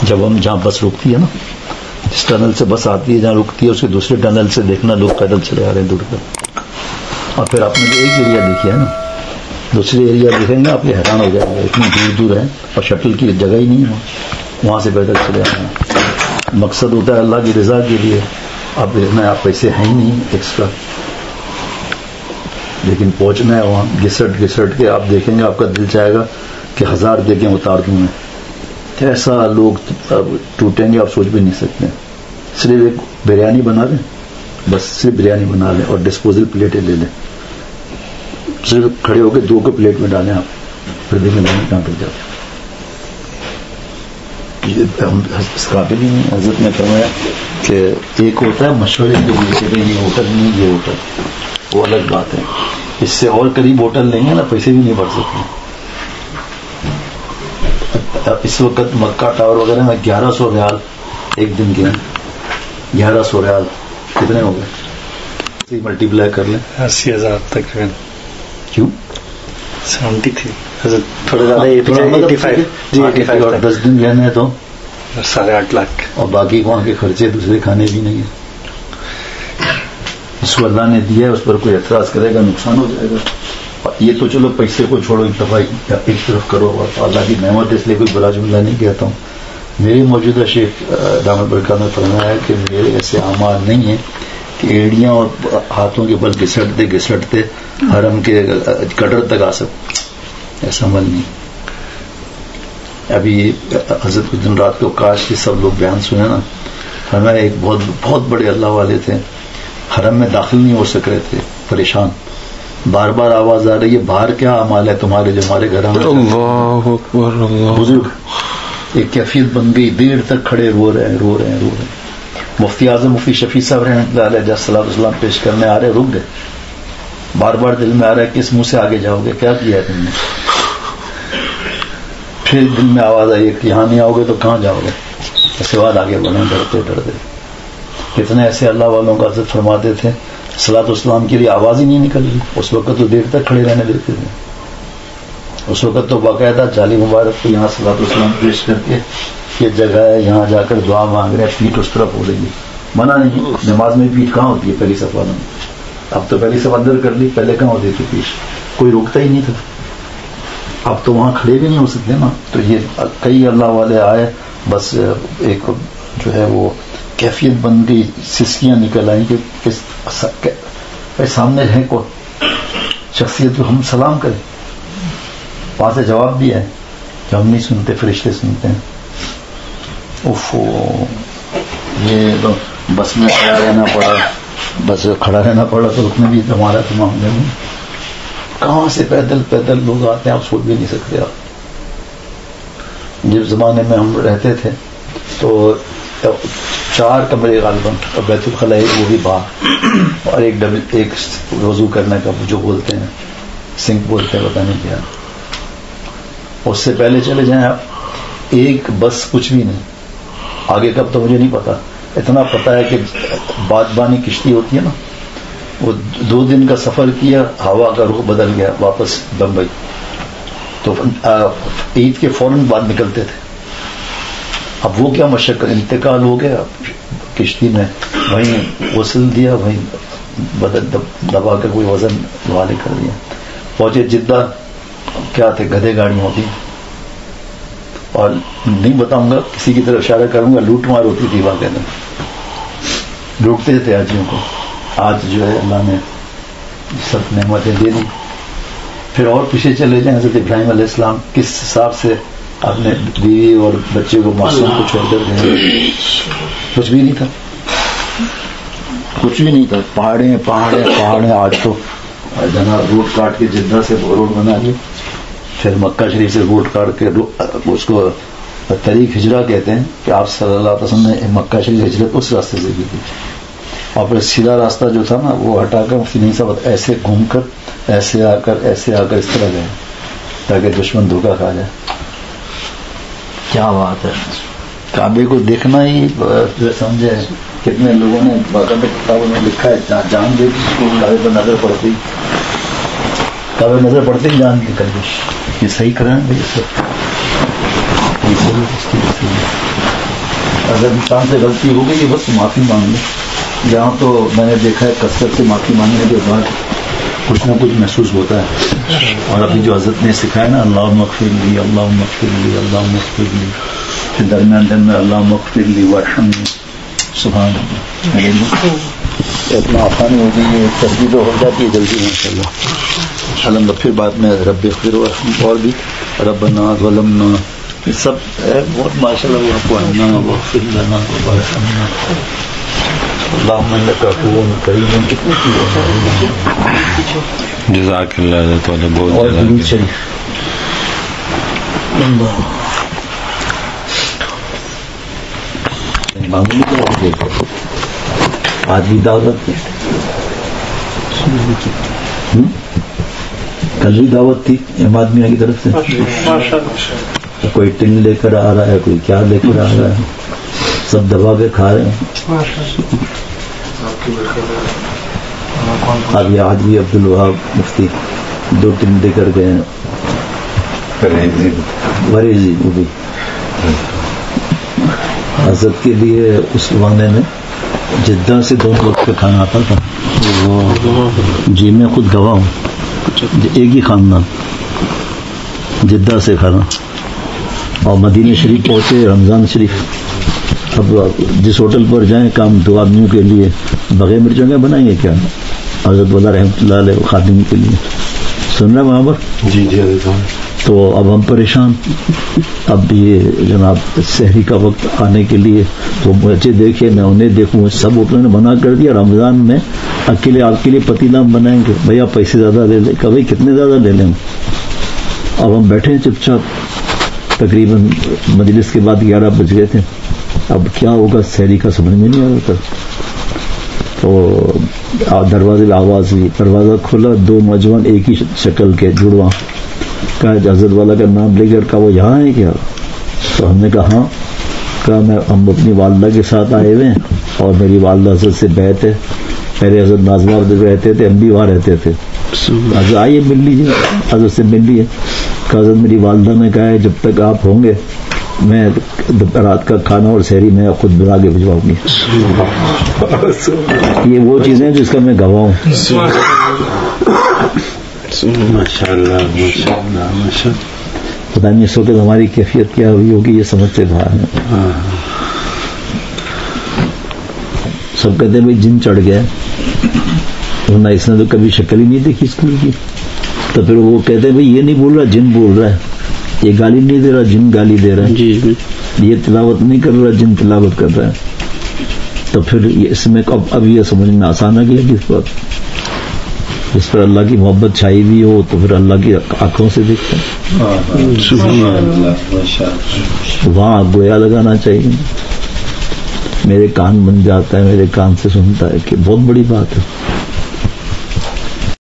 جب ہم جہاں بس رکتی ہے نا، جس ٹنل سے بس آتی ہے جہاں رکتی ہے، اس کے دوسرے ٹنل سے دیکھنا لوگ پیدل چلے آ رہے ہیں دوڑ کر. اور پھر آپ نے جو ایک ایریا دیکھا ہے نا، دوسرے ایریا دیکھیں گے آپ یہ حیران ہو جائے گا، اتنی دور دور ہے اور شٹل کی جگہ ہی نہیں ہے، وہاں سے پیدل چلے آ رہے ہیں. مقصد ہوتا ہے اللہ کی رضا کے لیے. آپ دیکھنا ہے آپ پیسے ہیں ہی نہیں ایکسٹرا، لیکن پہنچنا ہے وہاں گھسٹ گھسٹ کے. آپ دیکھیں گے آپ کا دل چاہے گا کہ 1000 دے کے اتار دوں میں. ایسا لوگ ٹوٹیں گے آپ سوچ بھی نہیں سکتے. صرف ایک بریانی بنا لیں، بس صرف بریانی بنا لیں اور ڈسپوزل پلیٹیں لے لیں، صرف کھڑے ہو کے 2 کو پلیٹ میں ڈالیں آپ، پھر دیکھیں کہاں پہ جاتے. ہم اس قابل ہی نہیں. حضرت نے فرمایا کہ ایک ہوتا ہے مشورے کے لیے کہ یہ ہوٹل نہیں یہ ہوٹل، وہ الگ بات ہے. اس سے اور قریب ہوٹل لیں گے نا پیسے بھی نہیں بڑھ سکتے. اس وقت مکہ ٹاور وغیرہ میں 1100 ریال ایک دن کے ہیں. 1100 ریال کتنے ہو گئے؟ ملٹی پلائی کر لیں 80,000 تقریباً. کیوں 73 تھوڑا زیادہ 85 اور 10 دن رہنے تو 8.5 لاکھ اور باقی وہاں کے خرچے دوسرے کھانے بھی نہیں ہیں. اس کو اللہ نے دیا ہے اس پر کوئی اعتراض کرے گا نقصان ہو جائے گا. یہ تو چلو پیسے کو چھوڑو ایک طرف کرو، اور اللہ کی نعمت اس لیے کوئی برا جملہ نہیں کہتا ہوں. میرے موجودہ شیخ دامت برکات نے فرمایا ہے کہ میرے ایسے اعمال نہیں ہیں کہ ایڑیاں اور ہاتھوں کے بل گھسٹتے حرم کے کٹر تک آ سکتے. ایسا عمل نہیں. ابھی حضرت کچھ دن رات کو کاش کے سب لوگ بیان سنے نا. فرمایا ایک بہت بڑے اللہ والے تھے، حرم میں داخل نہیں ہو سک رہے تھے، پریشان. بار بار آواز آ رہی ہے باہر کیا اعمال ہے تمہارے جو ہمارے گھر میں. اللہ اکبر اللہ. بزرگ ایک کیفیت بن گئی، دیر تک کھڑے رو رہے ہیں. مفتی اعظم مفتی شفیع صاحب رحمۃ اللہ علیہ جب صلاۃ السلام پیش کرنے آ رہے رک گئے. بار بار دل میں آ رہا ہے کس منہ سے آگے جاؤ گے، کیا کیا ہے تم نے. پھر دل میں آواز آئی کہ یہاں نہیں آؤ گے تو کہاں جاؤ گے. اس کے بعد آگے بڑھیں ڈرتے. کتنے ایسے اللہ والوں کا عزت فرماتے تھے صلاۃ السلام کے لیے آواز ہی نہیں نکل رہی. اس وقت تو دیر تک کھڑے رہنے دیتے تھے. اس وقت تو باقاعدہ جالی مبارک کو یہاں صلاۃ السلام پیش کر کے یہ جگہ ہے یہاں جا کر دعا مانگ رہے ہیں، پیٹھ اس طرف ہو رہی ہے. منع نہیں، نماز میں پیٹھ کہاں ہوتی ہے پہلی صف والوں میں. اب تو پہلی صف اندر کر لی، پہلے کہاں ہوتی تھی پیٹھ، کوئی روکتا ہی نہیں تھا. اب تو وہاں کھڑے بھی نہیں ہو سکتے نا. تو یہ کئی اللہ والے آئے، بس ایک جو ہے وہ کیفیت بن گئی، سسکیاں نکل آئیں کہ سامنے ہے کوئی شخصیت جو ہم سلام کریں. وہاں سے جواب بھی ہے کہ ہم نہیں سنتے، فرشتے سنتے ہیں. یہ تو بس میں کھڑا رہنا پڑا تو رکنے بھی ہمارا تمام دن. کہاں سے پیدل لوگ آتے ہیں آپ سوچ بھی نہیں سکتے. آپ جس زمانے میں ہم رہتے تھے تو 4 کمرے غالباً، بیت الخلاء وہ بھی باہر، اور ایک وضو کرنے کا جو بولتے ہیں سنک بولتے ہیں، پتہ نہیں کیا. اس سے پہلے چلے جائیں آپ، ایک بس کچھ بھی نہیں. آگے کب تو مجھے نہیں پتا. اتنا پتا ہے کہ بادبانی کشتی ہوتی ہے نا، وہ 2 دن کا سفر کیا، ہوا کا رخ بدل گیا، واپس بمبئی. تو عید کے فوراً بعد نکلتے تھے. اب وہ کیا مشقت، انتقال ہو گیا کشتی میں، وہیں غسل دیا، وہیں دبا کر کوئی وزن حوالے کر دیا. پہنچے جدہ، کیا تھے گدھے گاڑی ہوتی، اور نہیں بتاؤں گا، کسی کی طرف اشارہ کروں گا، لوٹ مار ہوتی تھی واقعہ میں. لوٹتے تھے حاجیوں کو. آج جو ہے اللہ نے سب نعمتیں دے دی. پھر اور پیچھے چلے جائیں، حضرت ابراہیم علیہ السلام کس حساب سے اپنے بیوی اور بچے کو معصوم کو چھوڑ کر گئے. کچھ بھی نہیں تھا. پہاڑیں. آج تو جناب روڈ کاٹ کے جدہ سے روڈ بنا لی، پھر مکہ شریف سے روڈ کاٹ کے اس کو طریق ہجرہ کہتے ہیں کہ آپ صلی اللہ علیہ وسلم نے مکہ شریف ہجرت اس راستے سے کی تھی. اور پھر سیدھا راستہ جو تھا نا وہ ہٹا کر مفتی نہیں صاحب ایسے گھوم کر ایسے آ کر اس طرح گئے تاکہ دشمن دھوکہ کھا جائے. کیا بات ہے. کعبے کو دیکھنا ہی سمجھے. کتنے لوگوں نے باقاعدہ کتابوں میں لکھا ہے جان دے کعبے پر نظر پڑتی، کعبے نظر پڑتی جان کی کر یہ صحیح کریں گے. اگر انسان سے غلطی ہو گئی بس معافی مانگ لیں. یہاں تو میں نے دیکھا ہے کثرت سے معافی مانگنے کے بعد کچھ نہ کچھ محسوس ہوتا ہے. اور ابھی جو حضرت نے سکھایا نا اللہم اغفر لی اللہم اغفر لی اللہم اغفر لی، پھر درمیان دن میں اللہم اغفر لی وارحمنی، سبحان اللہ اتنا آسانی ہو گئی ہے، تسبیح ہو جاتی ہے جلدی ماشاء اللہ. الحمد پھر بعد میں رب اغفر وارحم اور بھی ربنا ظلمنا یہ سب بہت ماشاء اللہ وارحمنا واغفر لنا وارحمنا اللہم انک عفو کریم، کتنی چیزیں. جزاک اللہ تعالیٰ اور بہت درود شریف معمولی طور سے دیکھو آج بھی دعوت کل بھی دعوت تھی احمد میاں کی طرف سے، کوئی ٹن لے کر آ رہا ہے، کوئی کیا لے کر آ رہا ہے، سب دبا کے کھا رہے ہیں. ابھی آج بھی عبد الوہاب مفتی 2 ٹن دے کر گئے ہیں وریزی، وہ بھی حضرت کے لیے اس زمانے میں جدہ سے 2 وقت کا کھانا آتا تھا. جی میں خود گواہ ہوں، ایک ہی خاندان جدہ سے کھانا. اور مدینہ شریف پہنچے رمضان شریف، اب جس ہوٹل پر جائیں کام 2 آدمیوں کے لیے بغیر مرچوں کے بنائیں گے کیا؟ حضرت والا رحمۃ اللہ علیہ خادم کے لیے. سن رہے وہاں پر؟ جی جی. تو اب ہم پریشان. اب یہ جناب سحری کا وقت آنے کے لیے تو بچے دیکھے میں انہیں دیکھوں، سب ہوٹلوں نے منع کر دیا رمضان میں اکیلے آپ کے لیے پتیلا بنائیں گے. بھیا پیسے زیادہ لے لیں. کبھی کتنے زیادہ لے لیں؟ اب ہم بیٹھے چپ چاپ، تقریباً مجلس کے بعد 11 بج گئے تھے. اب کیا ہوگا سحری کا سمجھ میں نہیں آ رہا تھا. تو دروازے میں آواز ہوئی، دروازہ کھلا، 2 نوجوان ایک ہی شکل کے جڑواں، کہا حضرت والا کا نام لے کر، کہا وہ یہاں ہے کیا؟ تو ہم نے کہا ہاں. کہا ہم اپنی والدہ کے ساتھ آئے ہوئے ہیں اور میری والدہ حضرت سے بیعت ہے. پہلے حضرت ناظمہ رہتے تھے، ہم بھی وہاں رہتے تھے. حضرت آئیے مل لیجیے، حضرت سے مل لیے. کہا حضرت میری والدہ نے کہا ہے جب تک آپ ہوں گے میں رات کا کھانا اور سحری میں خود بنا کے بھجواؤں گی. یہ وہ چیزیں جس کا میں گواہ ہوں. ماشاء اللہ ماشاء اللہ ماشاء اللہ. پتہ نہیں اس وقت ہماری کیفیت کیا ہوئی ہوگی، یہ سمجھتے باہر ہیں. سب کہتے ہیں بھائی جن چڑھ گیا، ورنہ اس نے تو کبھی شکل ہی نہیں دیکھی اسکول کی. تو پھر وہ کہتے ہیں بھائی یہ نہیں بول رہا جن بول رہا ہے، یہ گالی نہیں دے رہا جن گالی دے رہا ہے، یہ تلاوت نہیں کر رہا جن تلاوت کر رہا ہے. تو پھر اس میں اب یہ سمجھ میں آسان آ گیا کہ اس پر جس پر اللہ کی محبت چھائی ہوئی ہو تو پھر اللہ کی آنکھوں سے دیکھتے ہیں. وہاں گویا لگانا چاہیے. میرے کان بن جاتا ہے، میرے کان سے سنتا ہے کہ بہت بڑی بات ہے.